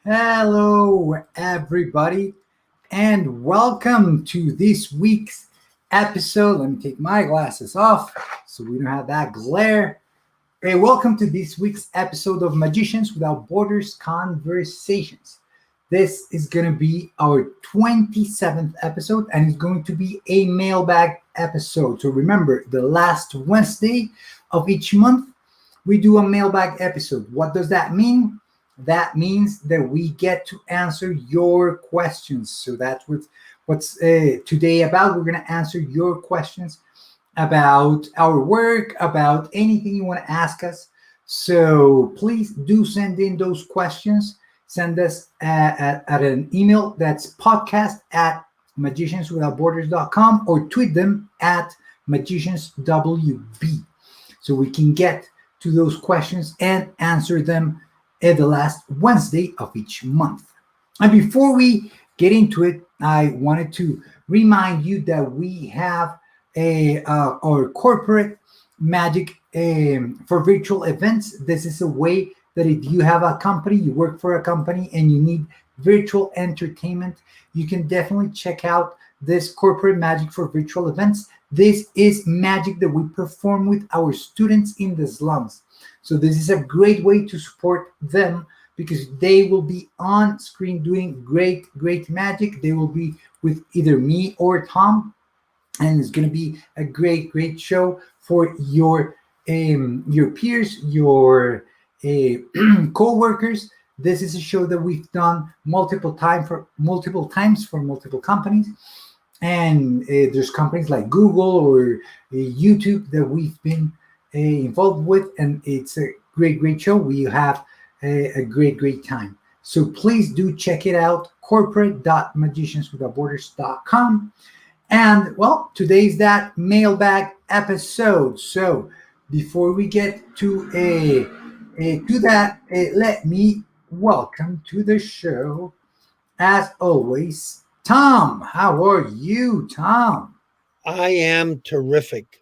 Hello, everybody, and welcome to this week's episode. Let me take my glasses off so we don't have that glare. Hey, welcome to this week's episode of Magicians Without Borders Conversations. This is going to be our 27th episode, and it's going to be a mailbag episode. So remember, the last Wednesday of each month, we do a mailbag episode. What does that mean? That means that we get to answer your questions. So that's what's today about. We're going to answer your questions about our work, about anything you want to ask us. So please do send in those questions. Send us at an email that's podcast@magicianswithoutborders.com or tweet them at magicianswb so we can get to those questions and answer them at the last Wednesday of each month. And before we get into it, I wanted to remind you that we have our corporate magic for virtual events. This is a way that if you have a company, you work for a company, and you need virtual entertainment, you can definitely check out this corporate magic for virtual events. This is magic that we perform with our students in the slums. So this is a great way to support them because they will be on screen doing great magic. They will be with either me or Tom, and it's going to be a great show for your peers, your co-workers. This is a show that we've done multiple times for multiple companies, and there's companies like Google or YouTube that we've been involved with, and it's a great show. We have a great time. So please do check it out, corporate.magicianswithoutborders.com. And well, today's that mailbag episode. So before we get to that, let me welcome to the show, as always, Tom. How are you, Tom? I am terrific.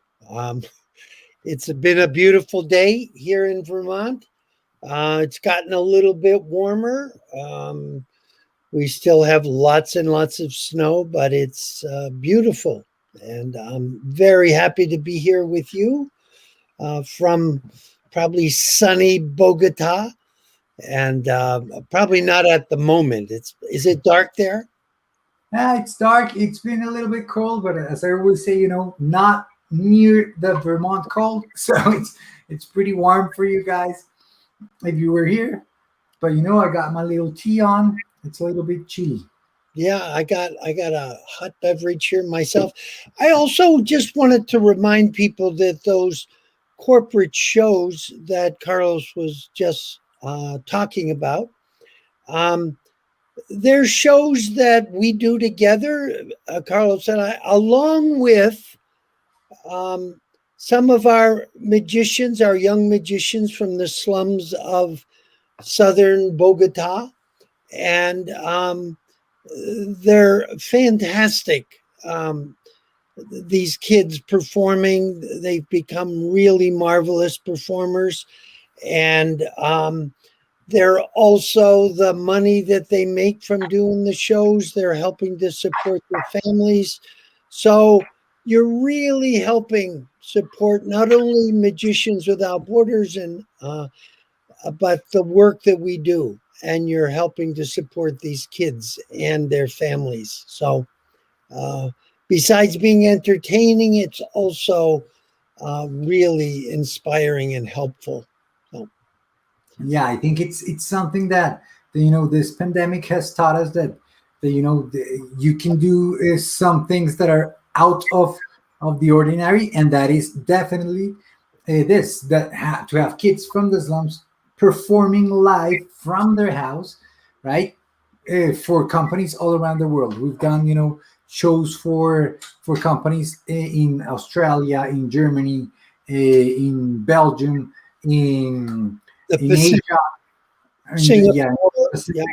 It's been a beautiful day here in Vermont. It's gotten a little bit warmer. We still have lots and lots of snow, but it's beautiful. And I'm very happy to be here with you from probably sunny Bogota. And probably not at the moment. Is it dark there? It's dark. It's been a little bit cold, but as I always say, not near the Vermont cold, so it's pretty warm for you guys if you were here. But I got my little tea on. It's a little bit chilly. Yeah, I got a hot beverage here myself. I also just wanted to remind people that those corporate shows that Carlos was just talking about, they're shows that we do together, Carlos and I, along with some of our magicians, our young magicians from the slums of southern Bogota. And they're fantastic. These kids performing, they've become really marvelous performers. And they're also, the money that they make from doing the shows, they're helping to support their families. So you're really helping support not only Magicians Without Borders but the work that we do. and you're helping to support these kids and their families. So besides being entertaining, it's also really inspiring and helpful. So, Yeah, I think it's something that this pandemic has taught us that you can do some things that are out of the ordinary, and that is definitely to have kids from the slums performing live from their house, right? For companies all around the world. We've done shows for companies in Australia, in Germany, in Belgium, the in Pacific, Asia, and yeah, Singapore, yeah. Pacific.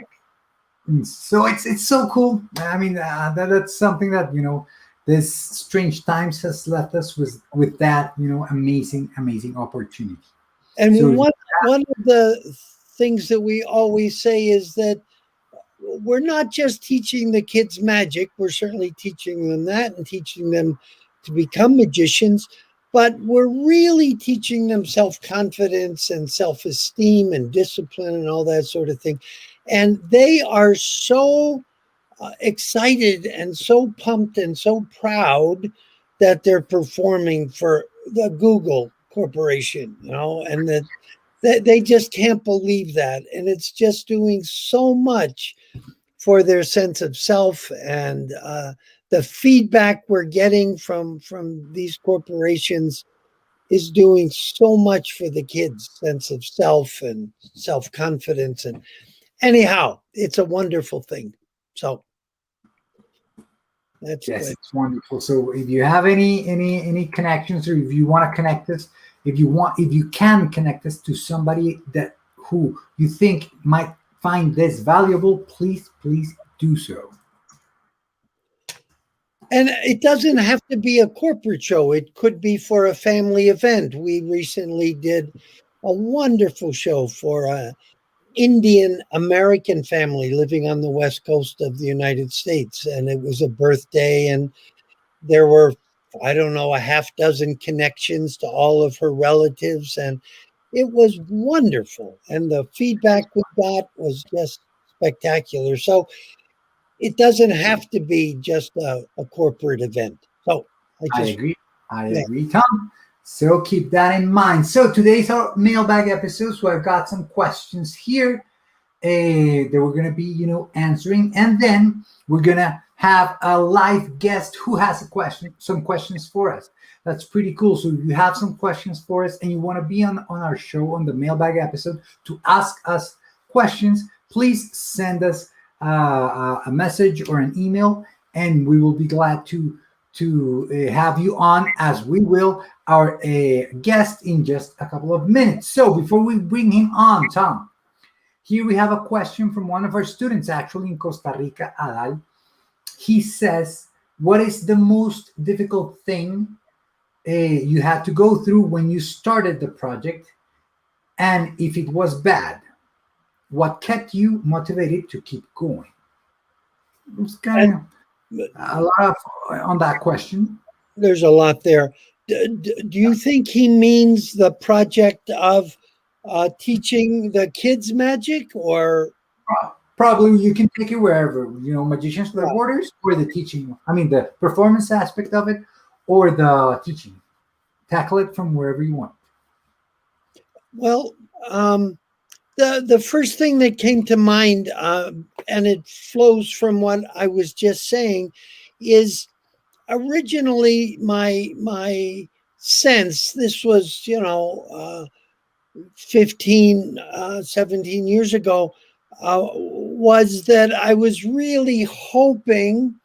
So it's so cool. I mean, that's something that this strange times has left us with that amazing opportunity. So And one of the things that we always say is that we're not just teaching the kids magic. We're certainly teaching them that and teaching them to become magicians, but we're really teaching them self-confidence and self-esteem and discipline and all that sort of thing. And they are so excited and so pumped and so proud that they're performing for the Google Corporation, and that they just can't believe that. And it's just doing so much for their sense of self, and the feedback we're getting from these corporations is doing so much for the kids' sense of self and self-confidence. And anyhow, it's a wonderful thing. So that's yes, good. it's wonderful. So if you have any connections, or if you want to connect us, if you can connect us to somebody that who you think might find this valuable, please do so. And it doesn't have to be a corporate show. It could be for a family event. We recently did a wonderful show for a Indian American family living on the west coast of the United States. And it was a birthday, and there were, I don't know, a half dozen connections to all of her relatives. And it was wonderful. And the feedback we got was just spectacular. So it doesn't have to be just a corporate event. So I agree. I yeah. agree, Tom. So keep that in mind. So today's our mailbag episode. So I've got some questions here that we're gonna be, answering, and then we're gonna have a live guest who has some questions for us. That's pretty cool. So if you have some questions for us and you want to be on our show on the mailbag episode to ask us questions, please send us a message or an email, and we will be glad to have you on, as we will our guest in just a couple of minutes. So before we bring him on, Tom, here we have a question from one of our students, actually in Costa Rica, Adal. He says, what is the most difficult thing you had to go through when you started the project? And if it was bad, what kept you motivated to keep going? It's kind of a lot on that question. There's a lot there. Do you think he means the project of teaching the kids magic, or Probably you can take it wherever, Magicians Without Borders, or the teaching. I mean, the performance aspect of it, or the teaching. Tackle it from wherever you want. Well, the first thing that came to mind, and it flows from what I was just saying, is originally my sense. This was 15, 17 years ago, was that I was really hoping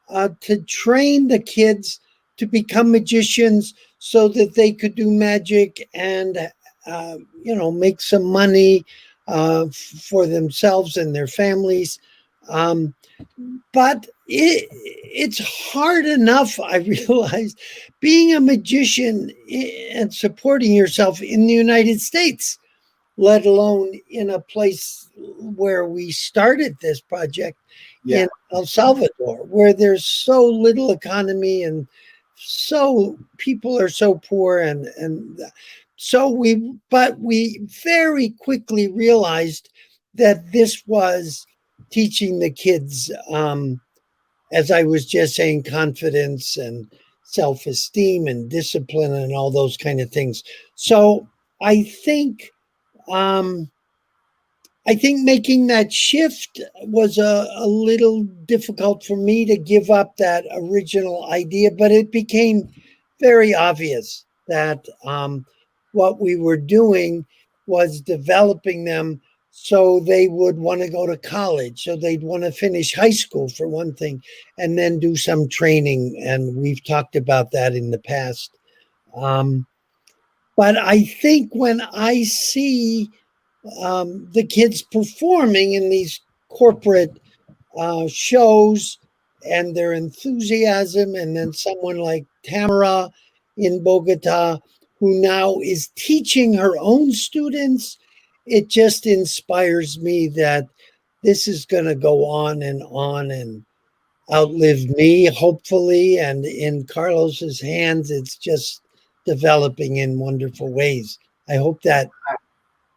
to train the kids to become magicians so that they could do magic and, make some money for themselves and their families. But it's hard enough, I realized, being a magician and supporting yourself in the United States, let alone in a place where we started this project in El Salvador, where there's so little economy and so people are so poor. And so we very quickly realized that this was teaching the kids, as I was just saying, confidence and self-esteem and discipline and all those kind of things. So I think um, I think making that shift was a little difficult for me to give up that original idea, but it became very obvious that what we were doing was developing them so they would want to go to college, so they'd want to finish high school for one thing, and then do some training. And we've talked about that in the past. Um, but I think when I see the kids performing in these corporate shows and their enthusiasm, and then someone like Tamara in Bogota, who now is teaching her own students, it just inspires me that this is going to go on and outlive me, hopefully. And in Carlos's hands, it's just developing in wonderful ways. I hope that.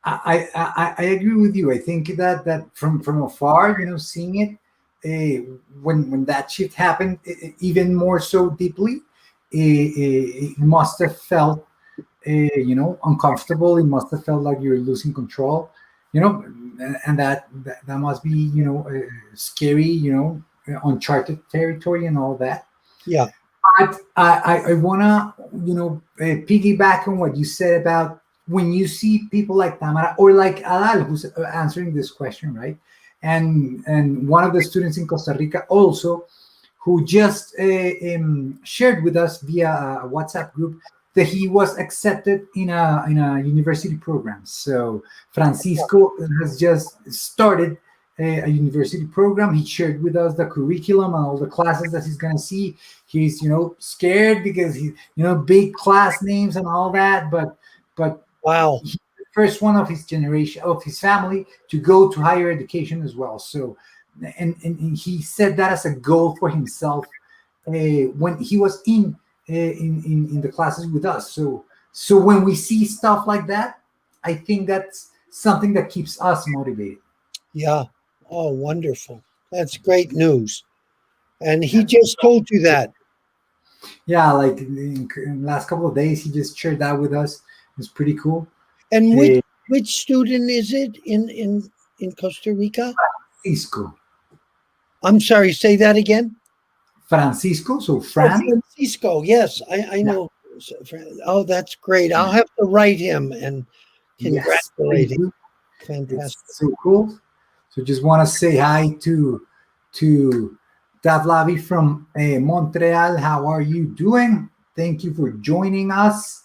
I agree with you. I think that from afar, seeing it, when that shift happened, even more so deeply, it must have felt, uncomfortable. It must have felt like you're losing control, and that must be, scary, uncharted territory and all that. Yeah. But I wanna, piggyback on what you said about when you see people like Tamara or like Adal, who's answering this question, right? And one of the students in Costa Rica also, who just shared with us via a WhatsApp group that he was accepted in a university program. So Francisco has just started a university program. He shared with us the curriculum and all the classes that he's going to see. He's scared because he big class names and all that, but Wow. he's the first one of his generation, of his family, to go to higher education as well. So and he set that as a goal for himself when he was in the classes with us. So when we see stuff like that, I think that's something that keeps us motivated. Yeah. Oh, wonderful. That's great news. And he just told you that. Yeah, like in the last couple of days, he just shared that with us. It's pretty cool. And which student is it in Costa Rica? Francisco. I'm sorry, say that again. Francisco, so Oh, Fran. Francisco. Yes, I Yeah. know. Oh, that's great. I'll have to write him and Yes, congratulate please him. do. It's Fantastic. so cool. So just want to say hi to Davlavi from Montreal. How are you doing? Thank you for joining us.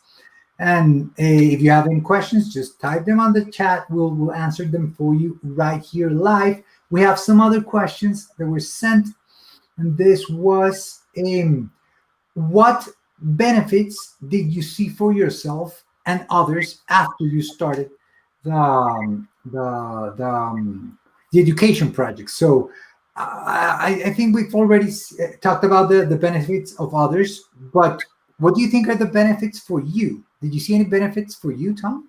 And if you have any questions, just type them on the chat. We'll answer them for you right here live. We have some other questions that were sent, and this was what benefits did you see for yourself and others after you started the education project? So I think we've already talked about the benefits of others, but what do you think are the benefits for you? Did you see any benefits for you, Tom?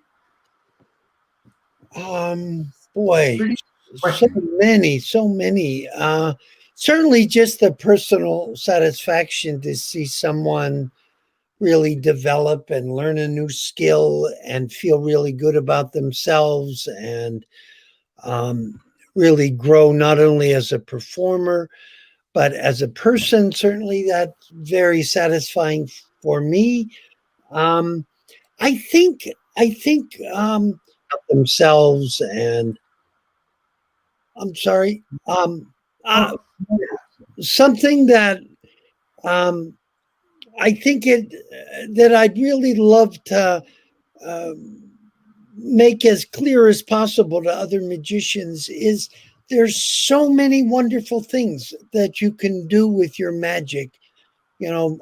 Boy, Pretty so question. many, so many. Certainly just the personal satisfaction to see someone really develop and learn a new skill and feel really good about themselves and really grow not only as a performer but as a person. Certainly that's very satisfying for me. um, I think themselves. And I'm sorry, uh, Oh, something that um, I think it that I'd really love to um, make as clear as possible to other magicians is there's so many wonderful things that you can do with your magic, you know,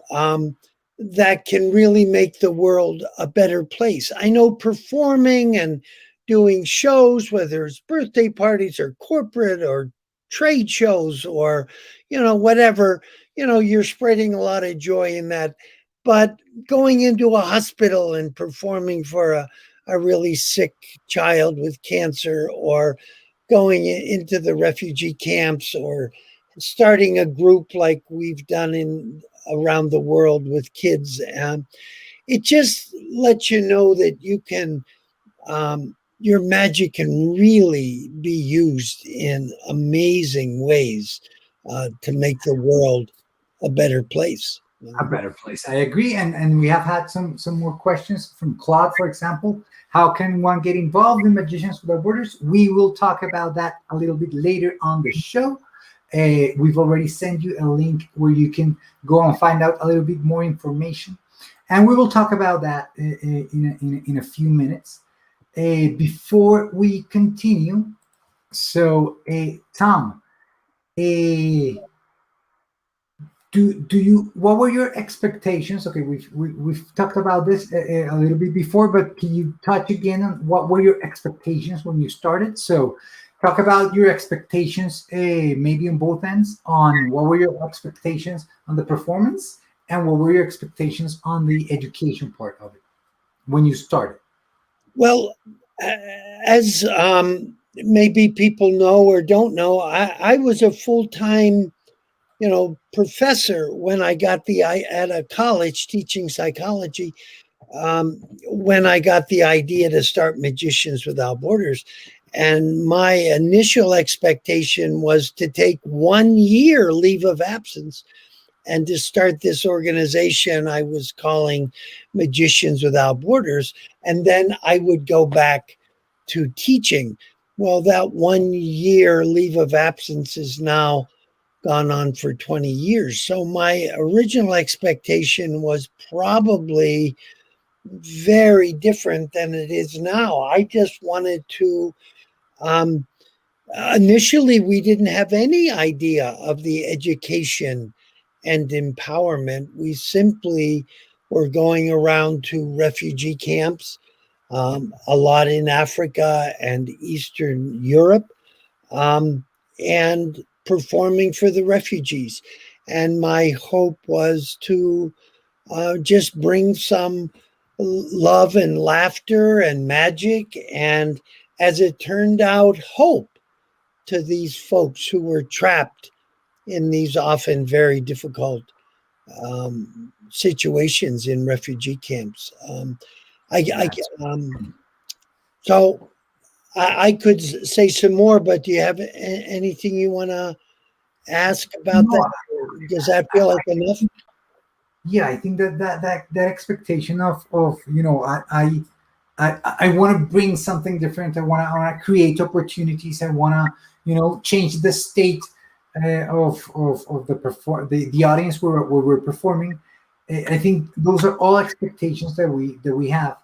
that can really make the world a better place. I know performing and doing shows, whether it's birthday parties or corporate or trade shows or, whatever, you're spreading a lot of joy in that. But going into a hospital and performing for a really sick child with cancer, or going into the refugee camps or starting a group like we've done in around the world with kids. It just lets you know that you can, your magic can really be used in amazing ways to make the world a better place. A better place. I agree. And we have had some more questions from Claude, for example. How can one get involved in Magicians Without Borders? We will talk about that a little bit later on the show. We've already sent you a link where you can go and find out a little bit more information. And we will talk about that in a few minutes. Before we continue, so Tom, do you, what were your expectations? Okay, we've talked about this a little bit before, but can you touch again on what were your expectations when you started? So talk about your expectations, maybe on both ends, on what were your expectations on the performance and what were your expectations on the education part of it when you started. Well, as maybe people know or don't know, I was a full-time, professor when I got at a college teaching psychology. When I got the idea to start Magicians Without Borders, and my initial expectation was to take 1 year leave of absence and to start this organization I was calling Magicians Without Borders, and then I would go back to teaching. Well, that 1 year leave of absence is now gone on for 20 years. So my original expectation was probably very different than it is now. I just wanted to, initially, we didn't have any idea of the education and empowerment. We simply were going around to refugee camps, a lot in Africa and Eastern Europe, and performing for the refugees. And my hope was to just bring some love and laughter and magic, and as it turned out, hope to these folks who were trapped in these often very difficult situations in refugee camps. So I could say some more, but do you have anything you want to ask about No, that? Does that feel like enough? yeah, I think that expectation of I want to bring something different. I want to create opportunities. I want to change the state of the audience where we're performing. I think those are all expectations that we have.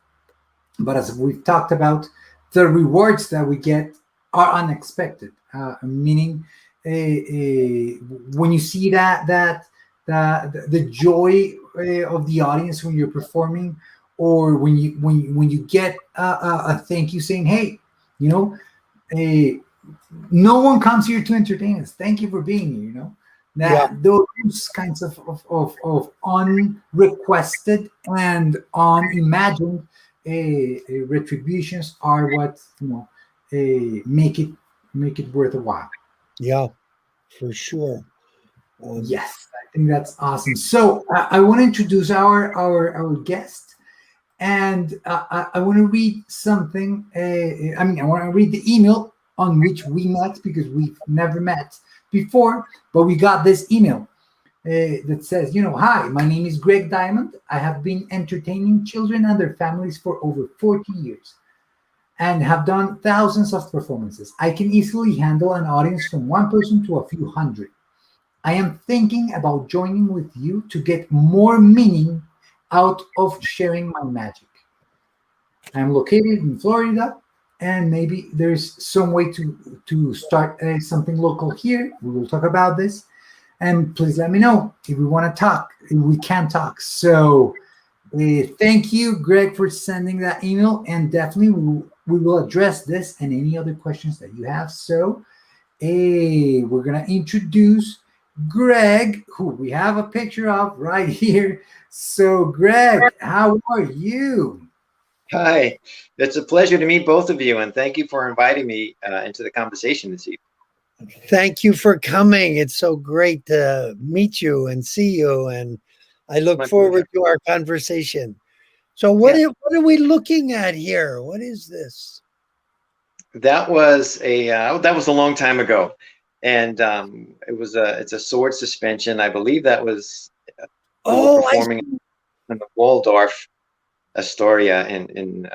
But as we've talked about, the rewards that we get are unexpected. Meaning, when you see that the joy of the audience when you're performing, or when you get a thank you saying, "Hey, you know, uh, no one comes here to entertain us. Thank you for being here." Yeah. That those kinds of unrequested and unimagined retributions are what make it worth a while. Yeah, for sure. Yes, I think that's awesome. So I want to introduce our guest, and I want to read something. I want to read the email on which we met, because we've never met before, but we got this email that says, "Hi, my name is Greg Diamond. I have been entertaining children and their families for over 40 years and have done thousands of performances. I can easily handle an audience from one person to a few hundred. I am thinking about joining with you to get more meaning out of sharing my magic. I'm located in Florida, and maybe there's some way to start something local here. We will talk about this, and please let me know if we want to talk. If we can talk." So, thank you, Greg, for sending that email, and definitely we will address this and any other questions that you have. So, we're gonna introduce Greg, who we have a picture of right here. So, Greg, how are you? Hi, it's a pleasure to meet both of you, and thank you for inviting me into the conversation this evening. Thank you for coming. It's so great to meet you and see you, and I look My forward pleasure. to our conversation. So, Yeah, what are we looking at here? What is this? that was a long time ago, and it's a sword suspension. I believe that was we were Oh, I performing in the Waldorf Astoria in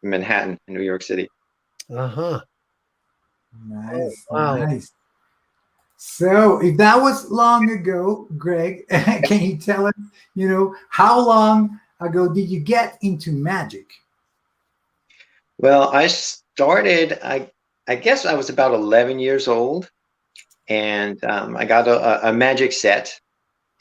Manhattan, in New York City. uh-huh. Oh, Nice, wow. nice. So, if that was long ago, Greg, can you tell us, how long ago did you get into magic? Well, I guess I was about 11 years old, and I got a magic set.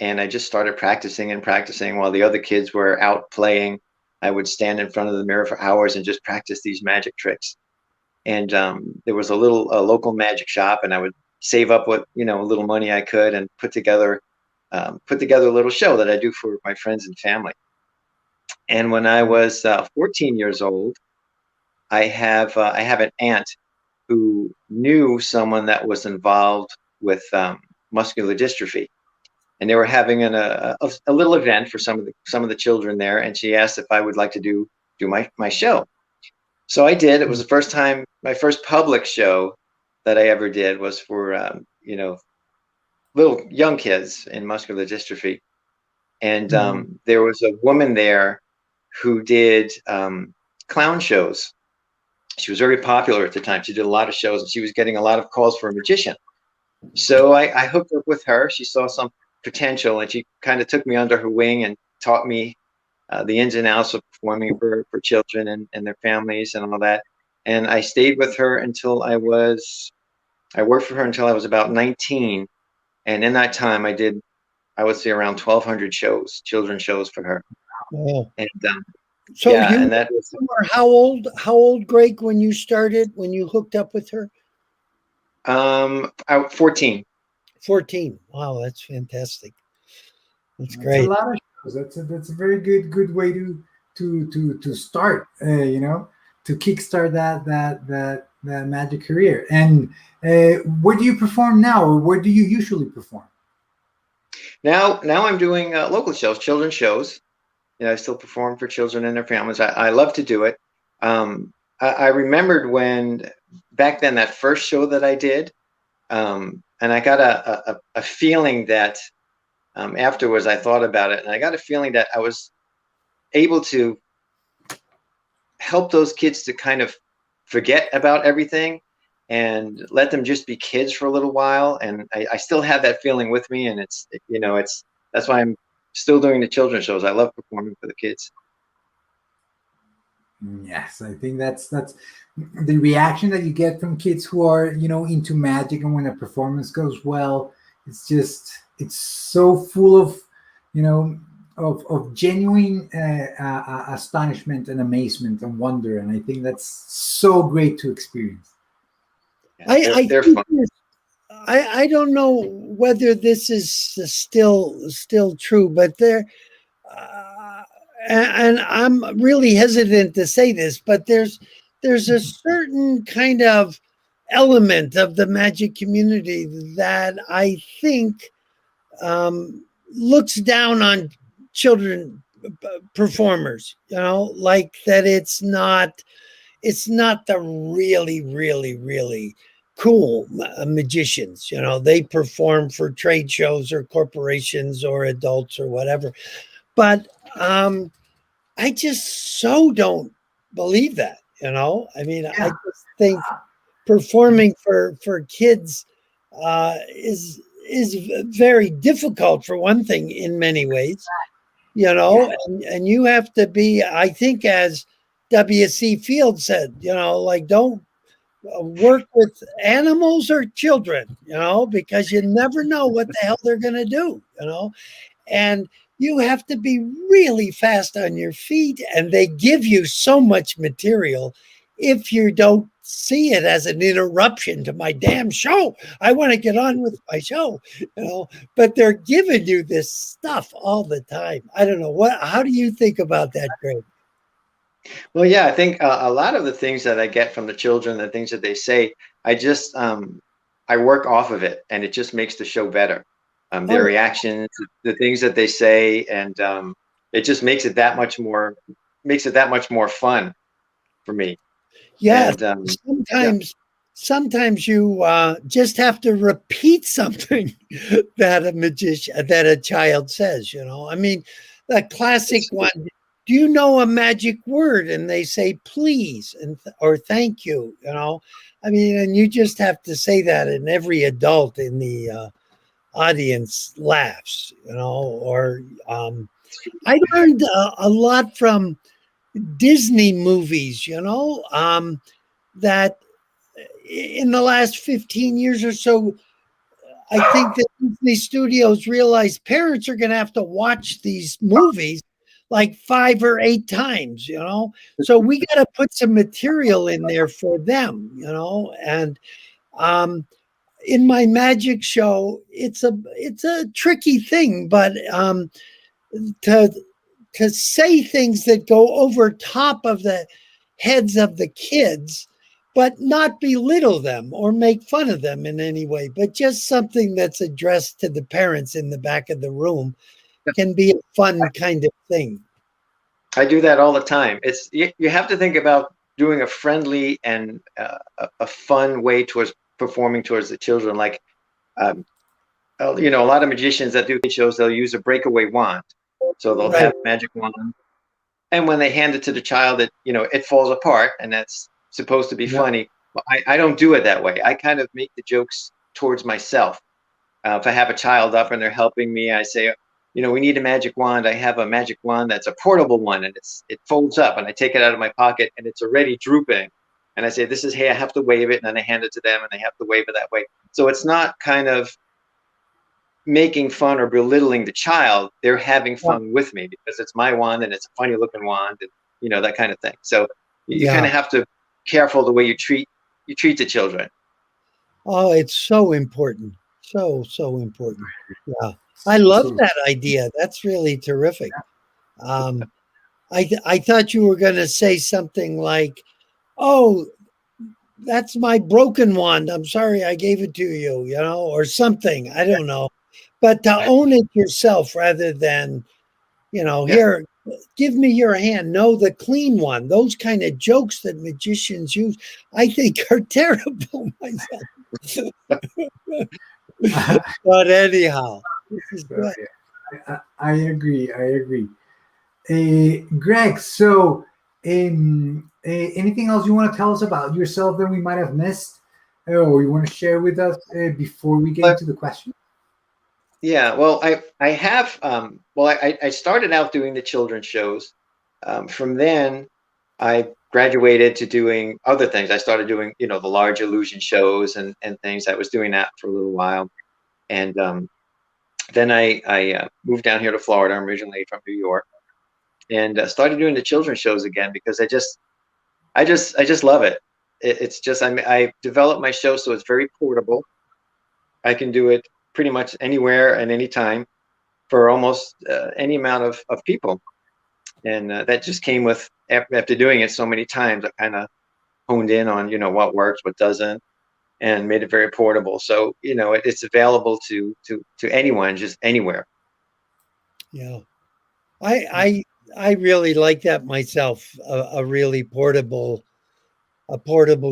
And I just started practicing and practicing while the other kids were out playing. I would stand in front of the mirror for hours and just practice these magic tricks. And there was a local magic shop, and I would save up what little money I could and put together a little show that I do for my friends and family. And when I was 14 years old, I have an aunt who knew someone that was involved with muscular dystrophy, and they were having a little event for some of the children there, and she asked if I would like to do my show. So I did. It was the first time, my first public show that I ever did was for little young kids in muscular dystrophy, and Mhm. there was a woman there who did clown shows. She was very popular at the time. She did a lot of shows, and she was getting a lot of calls for a magician. So I hooked up with her. She saw some potential, and she kind of took me under her wing and taught me the ins and outs of performing for children and their families and all that. And I stayed with her I worked for her until I was about 19. And in that time, I would say around 1,200 shows, children's shows for her. Oh. And So yeah, you and that was were how old? How old, Greg, when you started? When you hooked up with her? 14. 14. Wow, that's fantastic. That's That's a great. lot of shows. That's a very good way to start. To kickstart that magic career. And where do you perform now, or where do you usually perform? Now I'm doing local shows, children's shows. I still perform for children and their families. I love to do it. I remembered when back then that first show that I did, and I got a feeling that afterwards I thought about it, and I got a feeling that I was able to help those kids to kind of forget about everything and let them just be kids for a little while. And I still have that feeling with me, and it's that's why I'm still doing the children's shows. I love performing for the kids. Yes, I think that's the reaction that you get from kids who are into magic, and when a performance goes well, it's so full of you know of genuine astonishment and amazement and wonder, and I think that's so great to experience. Yeah, I they're think fun. I don't know whether this is still true, but uh, and I'm really hesitant to say this, but there's a certain kind of element of the magic community that I think looks down on children performers. Like that it's not the really cool magicians. They perform for trade shows or corporations or adults or whatever. But I just so don't believe that. I mean, I Yeah, just think performing for kids is very difficult, for one thing, in many ways. yeah, And you have to be, I think, as W.C. Field said, like, don't work with animals or children, because you never know what the hell they're going to do. And you have to be really fast on your feet, and they give you so much material. If you don't see it as an interruption to my damn show, I want to get on with my show, but they're giving you this stuff all the time. I don't know how do you think about that, Greg? Well, yeah, I think a lot of the things that I get from the children, the things that they say, I just I work off of it, and it just makes the show better. Their Oh, reactions, the things that they say, and it just makes it that much more fun for me. yes. And yeah, Sometimes you just have to repeat something that a child says. I mean, the classic it's, one. Do you know a magic word? And they say please or thank you. I mean, and you just have to say that, and every adult in the audience laughs. Or I learned a lot from Disney movies. That in the last 15 years or so, I think that Disney Studios realized parents are going to have to watch these movies like 5 or 8 times, So we got to put some material in there for them, And in my magic show, it's a tricky thing, but to to say things that go over top of the heads of the kids, but not belittle them or make fun of them in any way, but just something that's addressed to the parents in the back of the room can be a fun kind of thing. I do that all the time. You have to think about doing a friendly and a fun way towards performing towards the children. Like, um, a lot of magicians that do shows, they'll use a breakaway wand. So they'll Right. have a magic wand, and when they hand it to the child, it falls apart, and that's supposed to be Yeah. funny. But I don't do it that way. I kind of make the jokes towards myself. If I have a child up and they're helping me, I say, we need a magic wand. I have a magic wand that's a portable one, and it folds up, and I take it out of my pocket, and it's already drooping. And I say, this is, hey, I have to wave it, and then I hand it to them, and they have to wave it that way. So it's not kind of making fun or belittling the child. They're having fun with me because it's my wand, and it's a funny looking wand, and that kind of thing. So you kind Yeah. of have to be careful the way you treat the children. Oh, it's so important. So important. Yeah. I love So that idea. That's really terrific. Um, I thought you were going to say something like, "Oh, that's my broken wand. I'm sorry I gave it to you," or something. I don't know. But to own it yourself rather than, Yeah. here, give me your hand. No, the clean one. Those kind of jokes that magicians use, I think are terrible myself. But anyhow, this is good. I agree. I agree. Greg, so anything else you want to tell us about yourself that we might have missed, or you want to share with us before we get But into the question? yeah, well, I have well, I started out doing the children's shows. From then, I graduated to doing other things. I started doing, the large illusion shows and things. I was doing that for a little while, and then I moved down here to Florida. I'm originally from New York, and started doing the children's shows again because I just love it. It's just I developed my show so it's very portable. I can do it pretty much anywhere and anytime for almost any amount of people, and that just came with after doing it so many times. I kind of honed in on what works, what doesn't, and made it very portable. So it's available to anyone, just anywhere. Yeah. I really like that myself, a really portable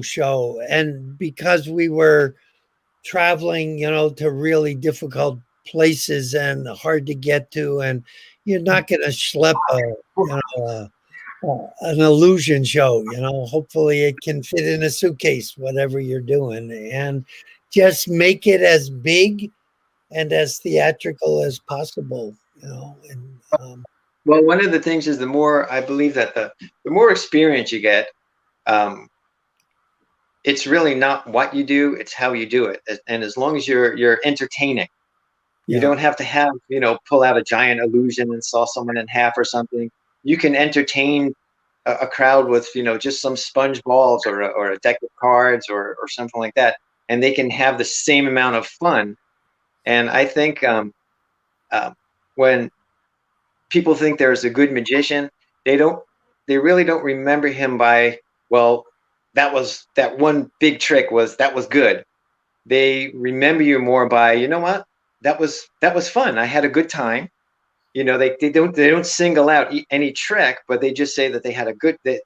show. And because we were traveling, to really difficult places and hard to get to, and you're not going to schlep an illusion show. Hopefully it can fit in a suitcase, whatever you're doing, and just make it as big and as theatrical as possible. And Well, one of the things is the more I believe that the more experience you get, um, it's really not what you do, it's how you do it. And as long as you're entertaining, you yeah, don't have to have, pull out a giant illusion and saw someone in half or something. You can entertain a crowd with, just some sponge balls or a deck of cards or something like that, and they can have the same amount of fun. And I think uh, when people think there's a good magician, they don't really don't remember him by, well, that one big trick was good. They remember you more by, you know what, that was fun. I had a good time. They don't single out any trick, but they just say that they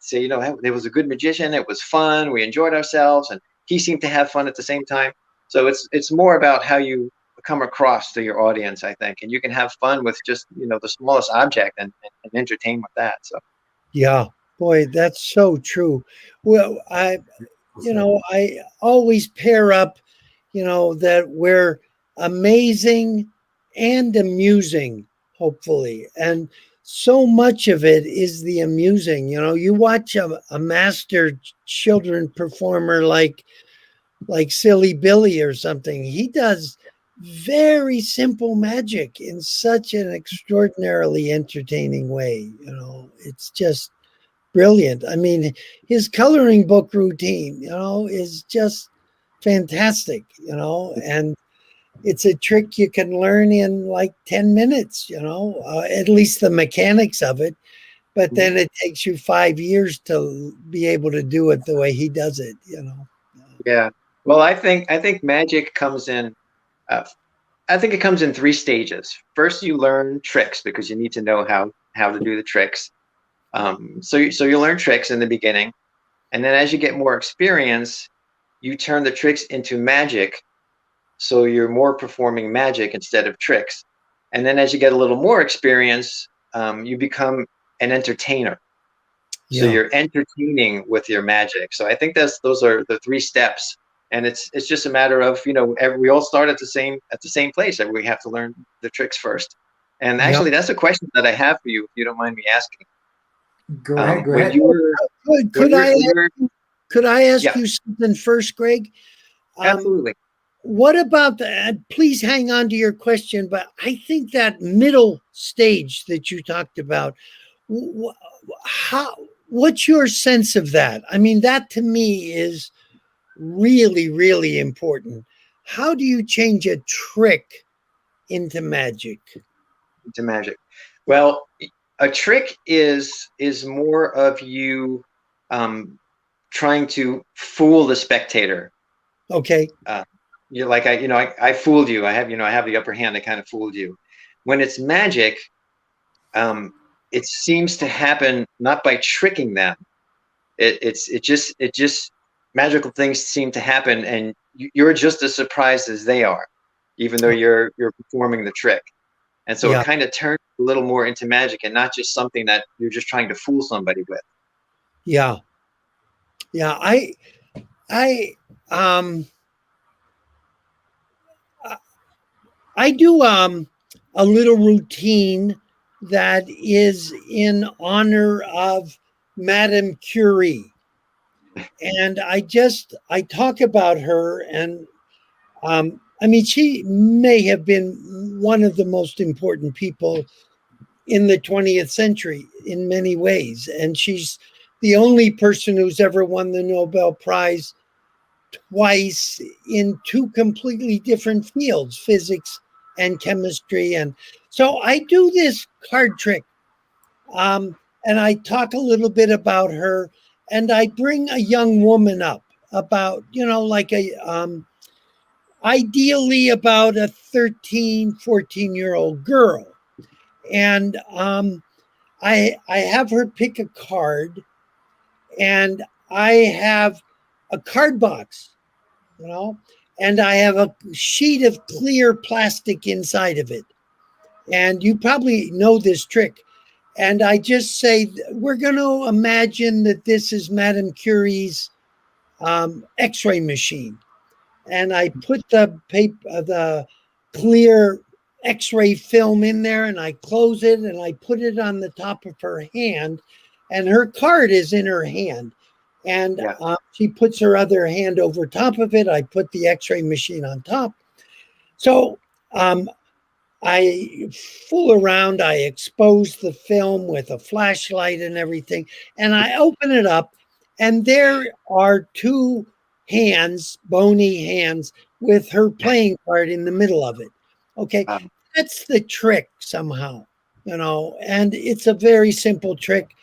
say, there was a good magician. It was fun. We enjoyed ourselves, and he seemed to have fun at the same time. So it's more about how you come across to your audience, I think, and you can have fun with just the smallest object and entertain with that. So Yeah, boy, that's so true. Well, I always pair up, that we're amazing and amusing, hopefully. And so much of it is the amusing. You watch a master children performer like Silly Billy or something. He does very simple magic in such an extraordinarily entertaining way. It's just brilliant. I mean, his coloring book routine, is just fantastic, and it's a trick you can learn in like 10 minutes, at least the mechanics of it. But then it takes you 5 years to be able to do it the way he does it, yeah. Well, I think magic comes in. Uh, I think it comes in three stages. First, you learn tricks because you need to know how to do the tricks. So you learn tricks in the beginning, and then as you get more experience, you turn the tricks into magic. So you're more performing magic instead of tricks. And then as you get a little more experience, you become an entertainer. So Yeah. you're entertaining with your magic. So I think those are the three steps. And it's just a matter of, we all start at the same place. We have to learn the tricks first. And actually, that's a question that I have for you, if you don't mind me asking. Go ahead. Go When ahead. you were, Could I ask yeah, you something first, Greg? absolutely. What about that? Please hang on to your question, but I think that middle stage that you talked about, what's your sense of that? I mean, that to me is really, really important. How do you change a trick into magic? To magic. Well, a trick is more of you trying to fool the spectator. Okay. You're like, I fooled you. I have the upper hand. I kind of fooled you. When it's magic, it seems to happen not by tricking them. It just magical things seem to happen, and you're just as surprised as they are, even though you're performing the trick. And so it kind of turns a little more into magic and not just something that you're just trying to fool somebody with. Yeah. Yeah. I do a little routine that is in honor of Madame Curie. And I talk about her, and I mean, she may have been one of the most important people in the 20th century in many ways. And she's the only person who's ever won the Nobel Prize twice in two completely different fields, physics and chemistry. And so I do this card trick, and I talk a little bit about her, and I bring a young woman up about, like ideally about a 13, 14-year-old girl. And I have her pick a card, and I have a card box, and I have a sheet of clear plastic inside of it. And you probably know this trick. And I just say, we're going to imagine that this is Madame Curie's X-ray machine. And I put the clear X-ray film in there, and I close it, and I put it on the top of her hand, and her card is in her hand. And she puts her other hand over top of it. I put the X-ray machine on top. So I fool around. I expose the film with a flashlight and everything, and I open it up, and there are two hands, bony hands, with her playing card in the middle of it. Okay, that's the trick somehow, and it's a very simple trick.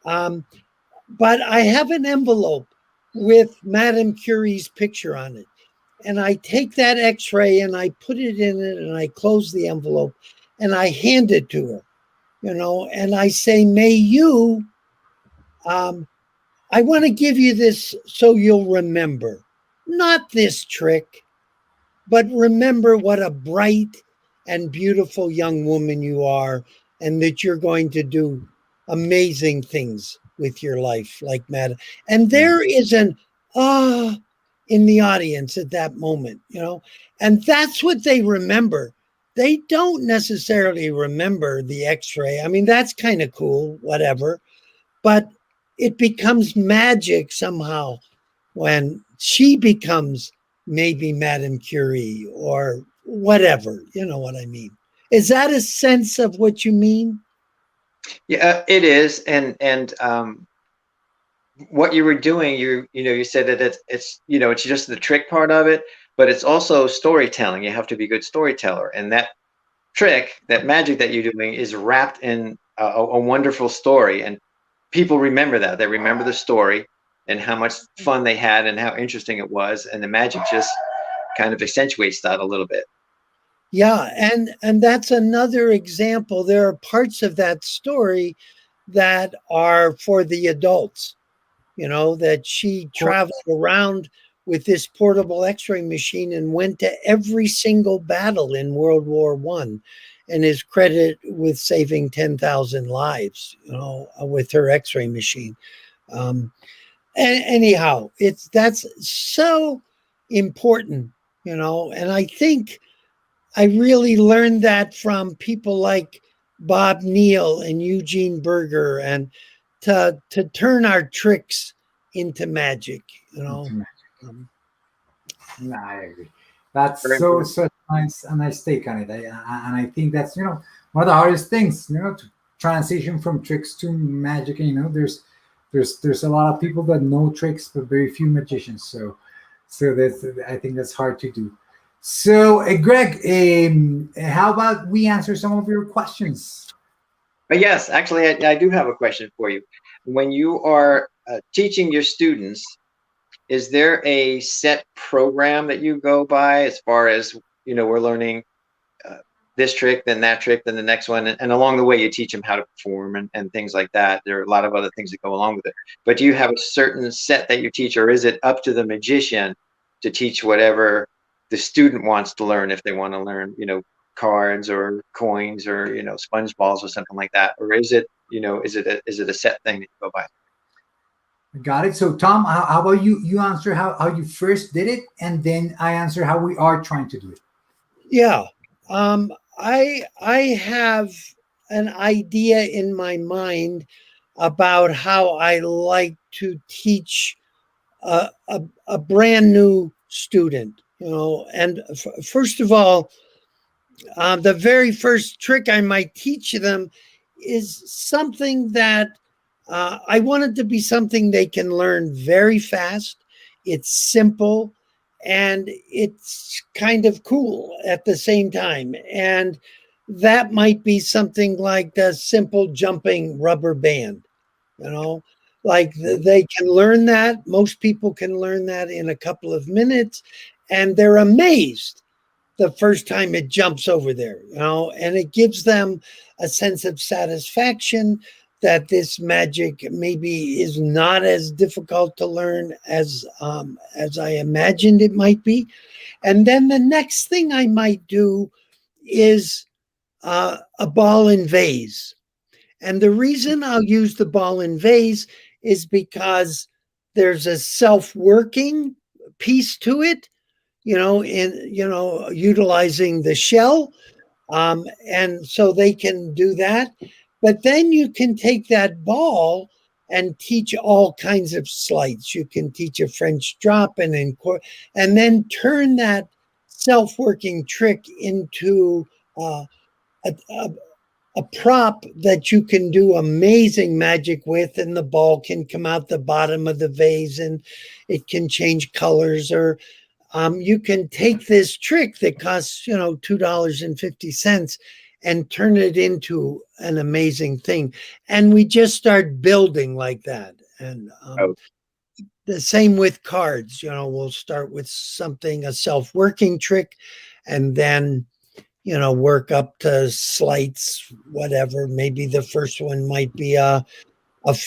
But I have an envelope with Madame Curie's picture on it. And I take that x-ray and I put it in it and I close the envelope and I hand it to her, and I say, may you, I want to give you this so you'll remember, not this trick, but remember what a bright and beautiful young woman you are, and that you're going to do amazing things with your life, like Madam. And there is an in the audience at that moment, and that's what they remember. They don't necessarily remember the x-ray. I mean, that's kind of cool, whatever, but it becomes magic somehow when she becomes maybe Madame Curie or whatever, you know what I mean? Is that a sense of what you mean? Yeah, it is. And what you were doing, you said that it's just the trick part of it, but it's also storytelling. You have to be a good storyteller, and that trick, that magic that you're doing, is wrapped in a wonderful story, and people remember that. They remember the story and how much fun they had and how interesting it was, and the magic just kind of accentuates that a little bit. Yeah, and that's another example. There are parts of that story that are for the adults, that she traveled around with this portable x-ray machine and went to every single battle in World War I, and is credited with saving 10,000 lives, with her x-ray machine. Anyhow, that's so important, and I think I really learned that from people like Bob Neal and Eugene Berger, and to turn our tricks into magic, No, I agree. That's Very so important. such a nice take on it. And I think that's one of the hardest things, to transition from tricks to magic. And there's a lot of people that know tricks, but very few magicians. So that's, I think that's hard to do. So, Greg, how about we answer some of your questions? But yes, actually, I do have a question for you. When you are teaching your students, is there a set program that you go by as far as, we're learning this trick, then that trick, then the next one, and along the way you teach them how to perform and things like that? There are a lot of other things that go along with it. But do you have a certain set that you teach, or is it up to the magician to teach whatever the student wants to learn? If they want to learn, cards or coins or sponge balls or something like that, or is it is it a set thing that you go by? Got it. So, Tom, how about you answer how you first did it, and then I answer how we are trying to do it. Yeah. I have an idea in my mind about how I like to teach a brand new student, and first of all, the very first trick I might teach them is something that I want it to be something they can learn very fast. It's simple and it's kind of cool at the same time. And that might be something like the simple jumping rubber band, like they can learn that. Most people can learn that in a couple of minutes, and they're amazed the first time it jumps over there, and it gives them a sense of satisfaction that this magic maybe is not as difficult to learn as I imagined it might be. And then the next thing I might do is a ball and vase. And the reason I'll use the ball and vase is because there's a self-working piece to it, utilizing the shell. And so they can do that. But then you can take that ball and teach all kinds of sleights. You can teach a French drop and then turn that self-working trick into a prop that you can do amazing magic with, and the ball can come out the bottom of the vase and it can change colors. Or you can take this trick that costs, $2.50, and turn it into an amazing thing. And we just start building like that. And the same with cards. We'll start with something, a self-working trick, and then work up to sleights, whatever. Maybe the first one might be a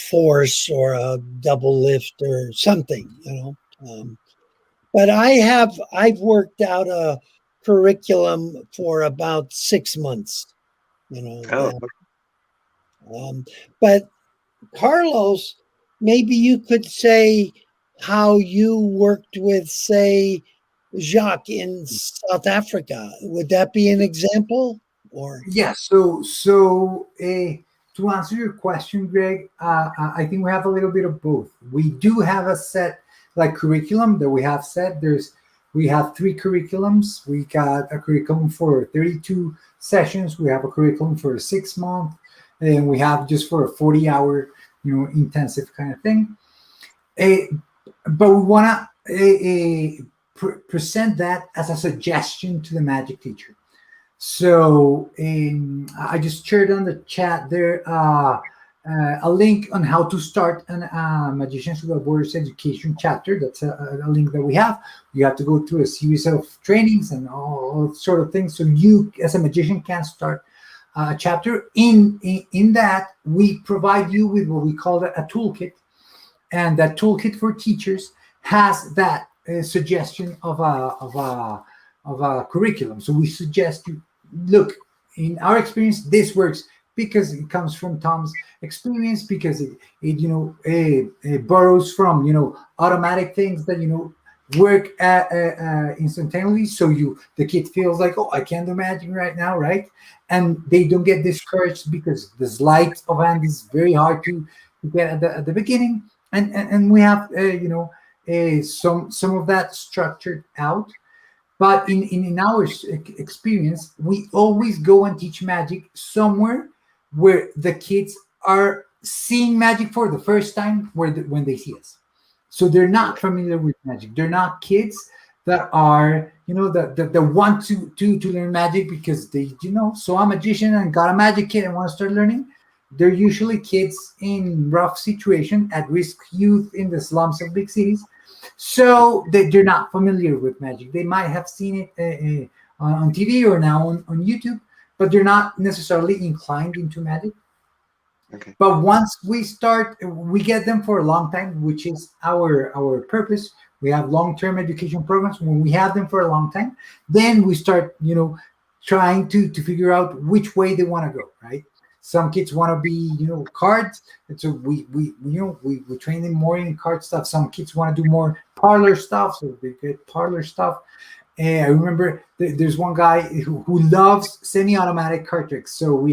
force or a double lift or something, but I've worked out a curriculum for about 6 months, Oh, but Carlos, maybe you could say how you worked with, say, Jacques in South Africa. Would that be an example? Or Yeah. So to answer your question, Greg, I think we have a little bit of both. We do have a set like curriculum that we have set. We have 3 curriculums. We got a curriculum for 32 sessions. We have a curriculum for a 6-month, and we have just for a 40-hour, intensive kind of thing. But we want to present that as a suggestion to the magic teacher. So I just shared on the chat there a link on how to start a Magicians Without Borders education chapter. That's a link that we have. You have to go through a series of trainings and all sort of things, so you as a magician can start a chapter. In that, we provide you with what we call a toolkit, and that toolkit for teachers has that suggestion of a curriculum. So we suggest you look, in our experience, this works because it comes from Tom's experience, because it borrows from automatic things that work instantaneously. So the kid feels like, oh, I can do magic right now, right? And they don't get discouraged because the sleight of hand is very hard to get at the beginning. And we have some of that structured out. But in our experience, we always go and teach magic somewhere where the kids are seeing magic for the first time, when they see us. So they're not familiar with magic. They're not kids that are, that want to learn magic because they, saw a magician and got a magic kit and want to start learning. They're usually kids in rough situation, at-risk youth in the slums of big cities. So they're not familiar with magic. They might have seen it on TV or now on YouTube, but they're not necessarily inclined into magic. okay. But once we start, we get them for a long time, which is our purpose. We have long-term education programs. When we have them for a long time, then we start, trying to figure out which way they want to go, right? Some kids want to be, cards, and so we train them more in card stuff. Some kids want to do more parlor stuff, so they get parlor stuff. And I remember there's one guy who loves semi-automatic card tricks, so I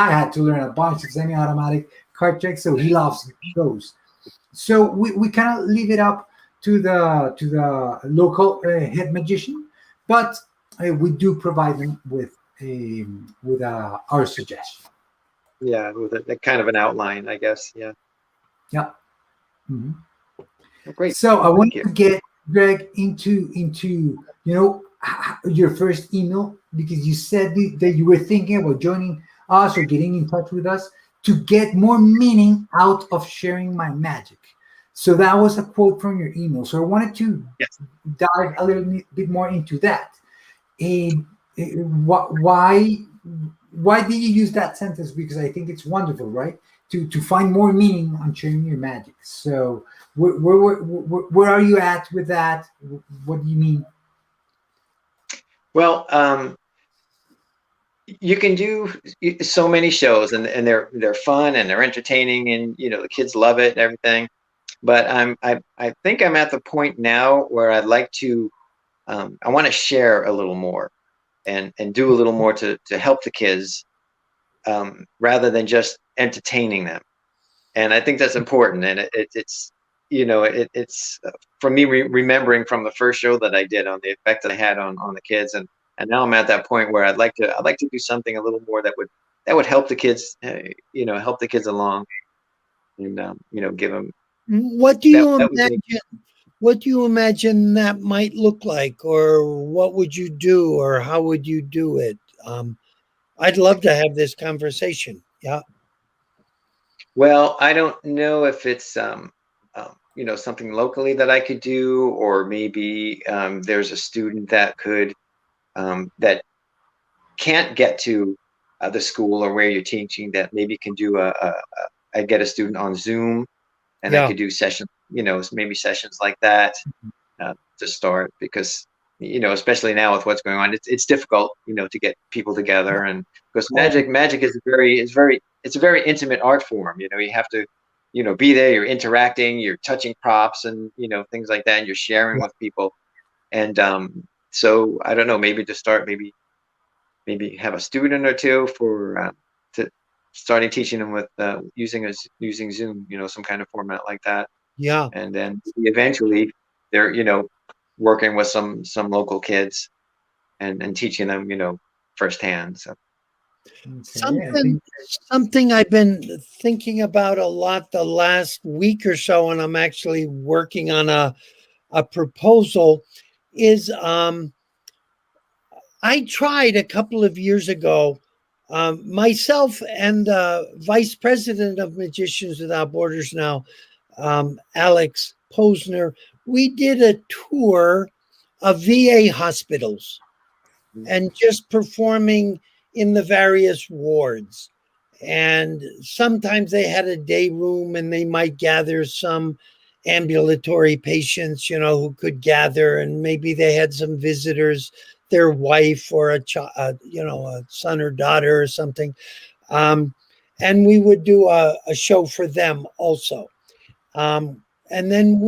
had to learn a bunch of semi-automatic card tricks. So he loves those. So we kind of leave it up to the local head magician, but we do provide them with our suggestion. Yeah, with a kind of an outline, I guess. Yeah. Yeah. Mm-hmm. Well, great. So I want to get Greg into your first email, because you said that you were thinking about joining us or getting in touch with us to get more meaning out of sharing my magic. So that was a quote from your email. So I wanted to dive a little bit more into that. Why did you use that sentence? Because I think it's wonderful, right? To find more meaning on sharing your magic. So where are you at with that? What do you mean? Well, you can do so many shows, and they're fun and they're entertaining, and the kids love it and everything. But I think I'm at the point now where I'd like to I want to share a little more and do a little more to help the kids rather than just entertaining them. And I think that's important. And it's for me remembering from the first show that I did on the effect that I had on the kids, and now I'm at that point where I'd like to do something a little more that would help the kids, help the kids along, and give them. What do you imagine? What do you imagine that might look like, or what would you do, or how would you do it? I'd love to have this conversation. Yeah. Well, I don't know if it's something locally that I could do, or maybe there's a student that could that can't get to the school or where you're teaching, that maybe can do I get a student on Zoom, and I Yeah. could do sessions, maybe sessions like that to start, because especially now with what's going on, it's difficult, to get people together, and because Oh, magic it's a very intimate art form. You have to, be there, you're interacting, you're touching props, and things like that, and you're sharing yeah. with people. And so I don't know, maybe to start, maybe have a student or two for to starting teaching them with using Zoom, some kind of format like that, Yeah. and then eventually they're working with some local kids, and teaching them firsthand. So Okay, I Something think something I've been thinking about a lot the last week or so, and I'm actually working on a proposal, is I tried a couple of years ago, myself and the vice president of Magicians Without Borders now, Alex Posner, we did a tour of VA hospitals and just performing in the various wards. And sometimes they had a day room and they might gather some ambulatory patients, who could gather, and maybe they had some visitors, their wife or a child, a son or daughter or something. Um, and we would do a show for them also. And then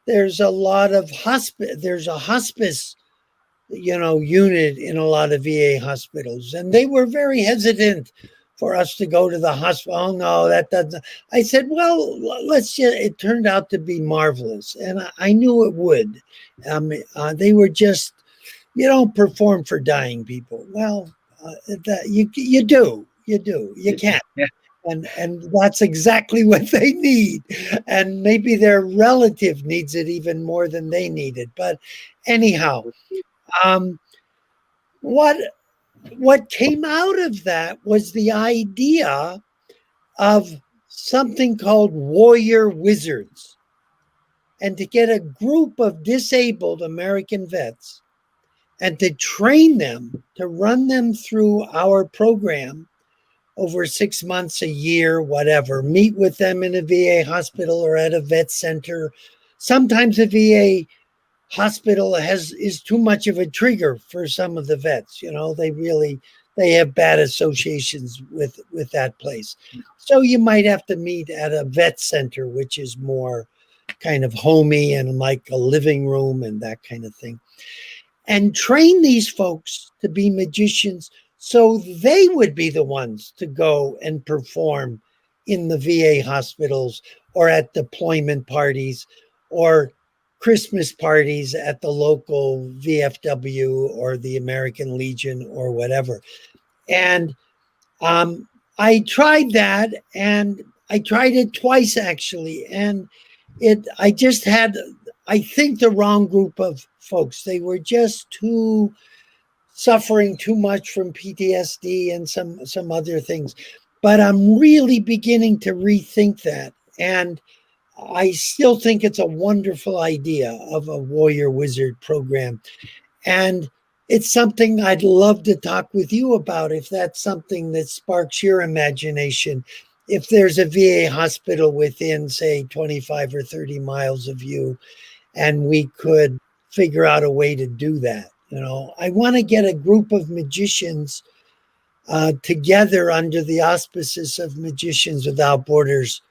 there's a lot of there's a hospice unit in a lot of VA hospitals. And they were very hesitant for us to go to the hospital. Oh, no, that doesn't. I said, well, it turned out to be marvelous. And I knew it would. They were just, you don't perform for dying people. Well, you do. You can't. yeah. And that's exactly what they need, and maybe their relative needs it even more than they need it. But anyhow, um, what what came out of that was the idea of something called warrior wizards, and to get a group of disabled American vets and to train them, to run them through our program over 6 months, a year, whatever, meet with them in a VA hospital or at a vet center. Sometimes a VA hospital is too much of a trigger for some of the vets. They have bad associations with that place. So you might have to meet at a vet center, which is more kind of homey and like a living room and that kind of thing, and train these folks to be magicians so they would be the ones to go and perform in the VA hospitals or at deployment parties or Christmas parties at the local VFW or the American Legion or whatever. And I tried that, and I tried it twice actually. And I just had, I think, the wrong group of folks. They were just suffering too much from PTSD and some other things. But I'm really beginning to rethink that. And I still think it's a wonderful idea of a warrior wizard program. And it's something I'd love to talk with you about, if that's something that sparks your imagination. If there's a VA hospital within, say, 25 or 30 miles of you, and we could figure out a way to do that. I want to get a group of magicians together under the auspices of Magicians Without Borders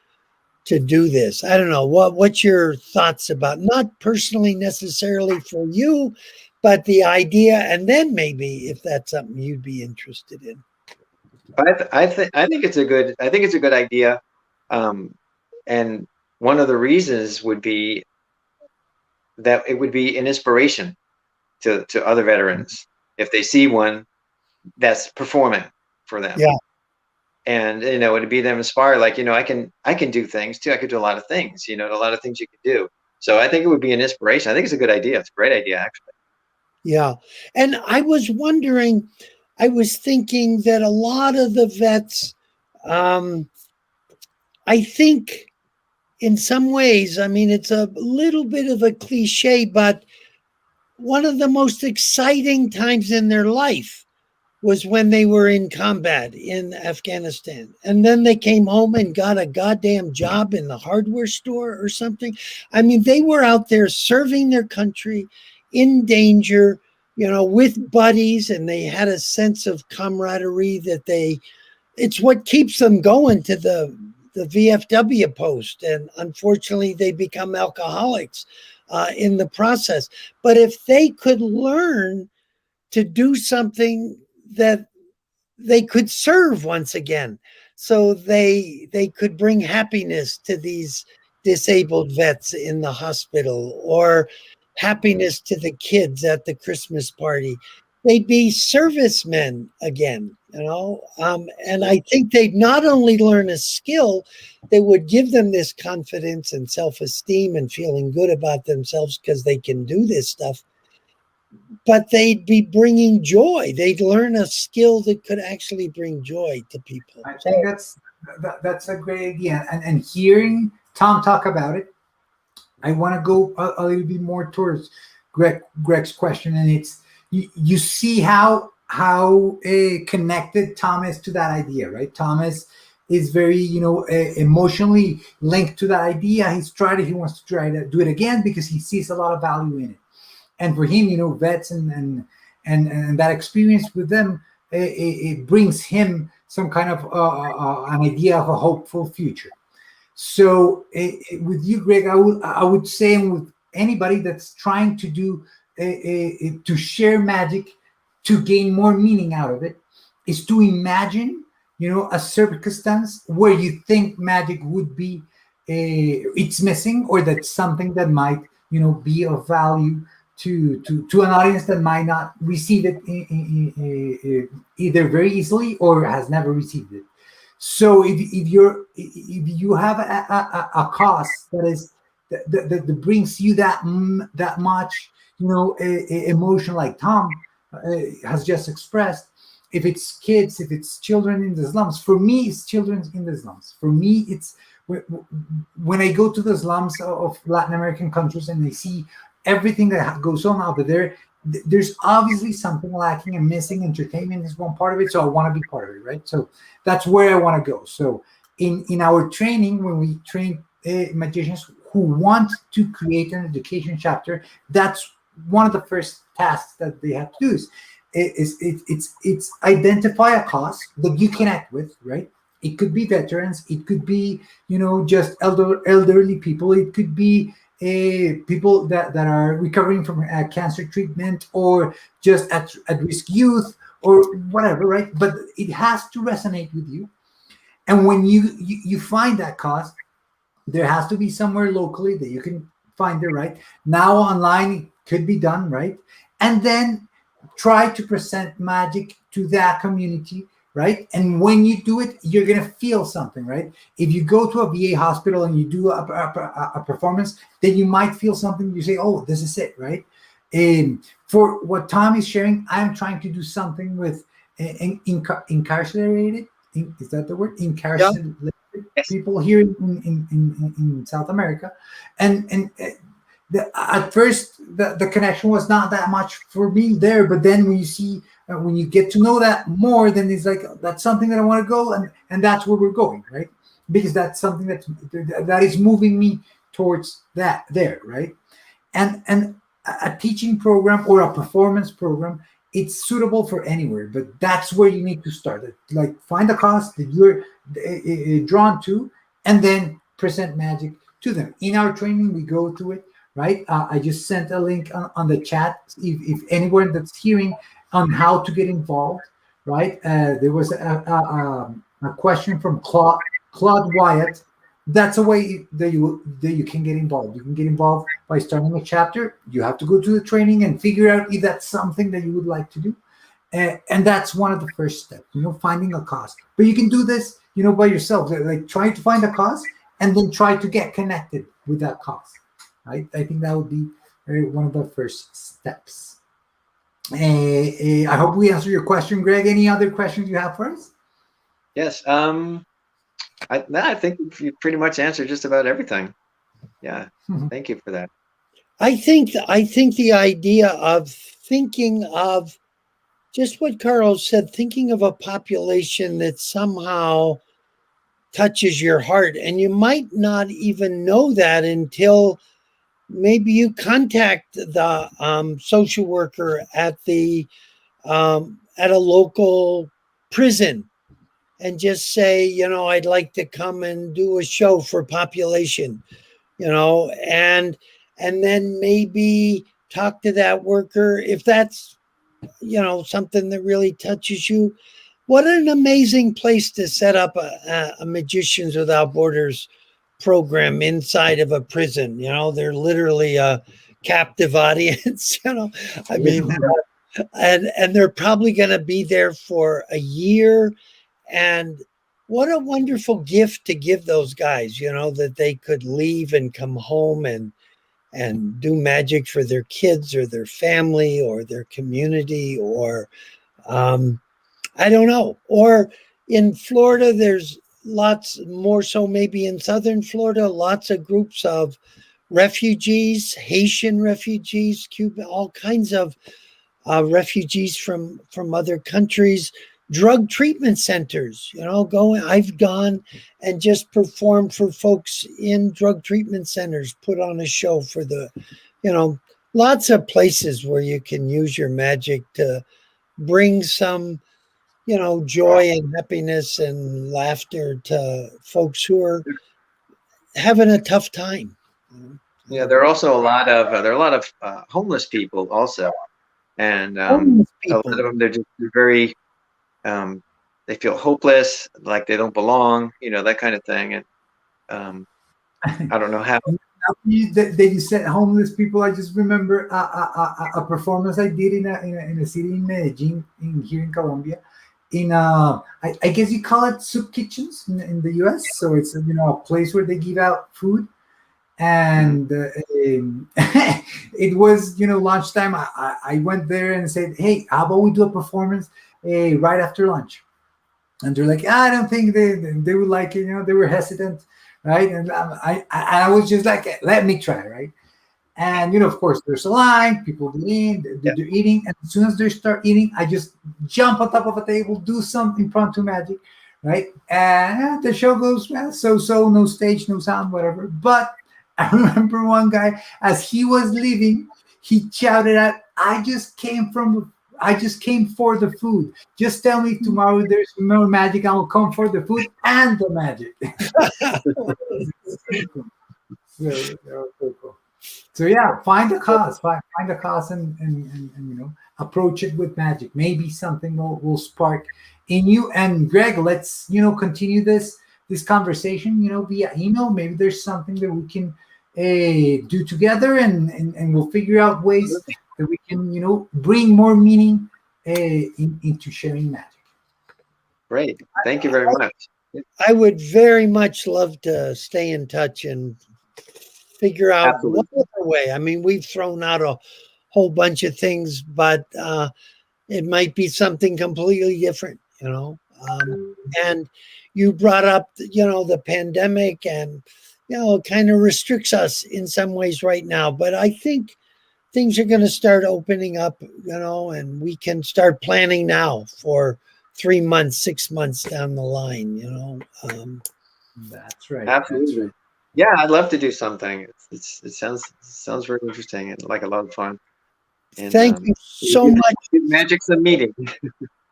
to do this. I don't know. What's your thoughts about, not personally necessarily for you, but the idea, and then maybe if that's something you'd be interested in. I think it's a good idea, and one of the reasons would be that it would be an inspiration to other veterans if they see one that's performing for them. Yeah. And it'd be them inspired, like, I can do things too. I could do a lot of things, a lot of things you could do. So I think it would be an inspiration. I think it's a good idea. It's a great idea, actually. Yeah. And I was wondering, I was thinking that a lot of the vets, I think in some ways, I mean, it's a little bit of a cliche, but one of the most exciting times in their life was when they were in combat in Afghanistan. And then they came home and got a goddamn job in the hardware store or something. I mean, they were out there serving their country in danger, with buddies, and they had a sense of camaraderie it's what keeps them going to the VFW post. And unfortunately, they become alcoholics in the process. But if they could learn to do something that they could serve once again, so they could bring happiness to these disabled vets in the hospital, or happiness to the kids at the Christmas party, they'd be servicemen again, and I think they'd not only learn a skill, they would give them this confidence and self-esteem and feeling good about themselves because they can do this stuff, but they'd be bringing joy. They'd learn a skill that could actually bring joy to people. I think that's a great idea. And hearing Tom talk about it, I want to go a little bit more towards Greg's question, and it's you see how connected Tom is to that idea, right? Thomas is very emotionally linked to that idea. He wants to try to do it again because he sees a lot of value in it. And for him, vets and that experience with them, it brings him some kind of an idea of a hopeful future. So with you, Greg, I would say, and with anybody that's trying to do to share magic to gain more meaning out of it, is to imagine, a circumstance where you think magic would be it's missing, or that's something that might be of value to an audience that might not receive it either very easily or has never received it. So if you have a cause that brings you that much emotion, like Tom has just expressed, if it's kids, if it's children in the slums, for me it's children in the slums. For me, it's when I go to the slums of Latin American countries and I see everything that goes on out there, there's obviously something lacking and missing. Entertainment is one part of it, so I want to be part of it, right? So that's where I want to go. So in our training, when we train magicians who want to create an education chapter, that's one of the first tasks that they have to do. It's identify a cause that you connect with, right? It could be veterans, it could be just elderly people, it could be people that are recovering from cancer treatment, or just at risk youth, or whatever, right? But it has to resonate with you. And when you find that cause, there has to be somewhere locally that you can find it, right? Now online it could be done, right? And then try to present magic to that community, right? And when you do it, you're going to feel something, right? If you go to a VA hospital and you do a performance, then you might feel something. You say, oh, this is it, right? For what Tom is sharing, I'm trying to do something with incarcerated, is that the word? Incarcerated people here in South America. And at first, the connection was not that much for me there, but then when you see, when you get to know that more, then it's like, that's something that I want to go, and that's where we're going, right? Because that's something that is moving me towards that there, right? And a teaching program or a performance program, it's suitable for anywhere, but that's where you need to start. Like, find a cause that you're drawn to, and then present magic to them. In our training, we go through it, right? I just sent a link on the chat. If anyone that's hearing on how to get involved, right? There was a question from Claude Wyatt. That's a way that you can get involved. You can get involved by starting a chapter. You have to go to the training and figure out if that's something that you would like to do. And that's one of the first steps, finding a cause. But you can do this, by yourself. Like, try to find a cause and then try to get connected with that cause, right? I think that would be one of the first steps. I hope we answered your question, Greg. Any other questions you have for us? Yes. I think you pretty much answered just about everything. Yeah. Thank you for that. I think the idea of thinking of just what Carlos said, thinking of a population that somehow touches your heart, and you might not even know that until maybe you contact the social worker at a local prison and just say, I'd like to come and do a show for population, and then maybe talk to that worker if that's something that really touches you. What an amazing place to set up a Magicians Without Borders program inside of a prison. They're literally a captive audience. I mean, and they're probably going to be there for a year. And what a wonderful gift to give those guys, that they could leave and come home and do magic for their kids or their family or their community, or I don't know. Or in Florida, there's lots more, so maybe in southern Florida, lots of groups of refugees, Haitian refugees, Cuban, all kinds of refugees from other countries, drug treatment centers. I've gone and just performed for folks in drug treatment centers, put on a show for lots of places where you can use your magic to bring some joy and happiness and laughter to folks who are having a tough time. Yeah, there are also a lot of homeless people also, and Homeless a lot people. of them they're very they feel hopeless, like they don't belong, that kind of thing. And I don't know how. That you said homeless people. I just remember a performance I did in a city in Medellin, here in Colombia. I guess you call it soup kitchens in the U.S. So it's a place where they give out food, and it was lunchtime. I went there and said, "Hey, how about we do a performance right after lunch?" And they're like, I don't think they would like it. They were hesitant, right? And I was just like, let me try, right? And of course, there's a line. People get in, Yeah, they're eating, and as soon as they start eating, I just jump on top of a table, do some impromptu magic, right? And the show goes well, so, no stage, no sound, whatever. But I remember one guy, as he was leaving, he shouted out, I just came for the food. Just tell me tomorrow there's more magic. I will come for the food and the magic." So yeah, find a cause, find a cause, and approach it with magic. Maybe something will spark in you. And Greg, let's continue this conversation via email. Maybe there's something that we can do together, and we'll figure out ways that we can bring more meaning into sharing magic. great. Thank you very much. I would very much love to stay in touch and figure out Absolutely. what other way. I mean, we've thrown out a whole bunch of things, but it might be something completely different, and you brought up, the pandemic, and, it kind of restricts us in some ways right now. But I think things are going to start opening up, and we can start planning now for 3 months, 6 months down the line, That's right. Absolutely. That's right. Yeah, I'd love to do something. It sounds very interesting and like a lot of fun. And Thank you so much. Magic's a meeting.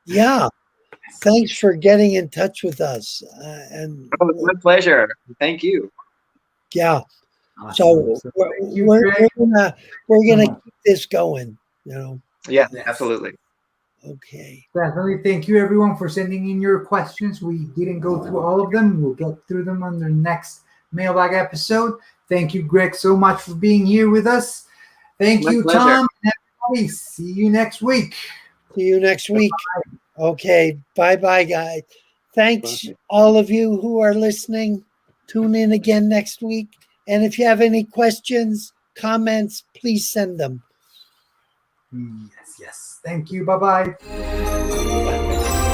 Yeah. Thanks for getting in touch with us. And Oh, it's my pleasure. Thank you. yeah. Awesome. So Thank you, we're Greg. gonna keep this going, Yeah, Yes. absolutely. Okay. Definitely. Thank you, everyone, for sending in your questions. We didn't go through all of them. We'll get through them on the next mailbag episode. Thank you, Greg, so much for being here with us. Thank My you, pleasure. Tom. And everybody. See you next week. See you next week. Okay. Bye-bye, guys. Thanks, Bye. all of you who are listening. Tune in again next week. And if you have any questions, comments, please send them. Yes, yes. Thank you. Bye-bye.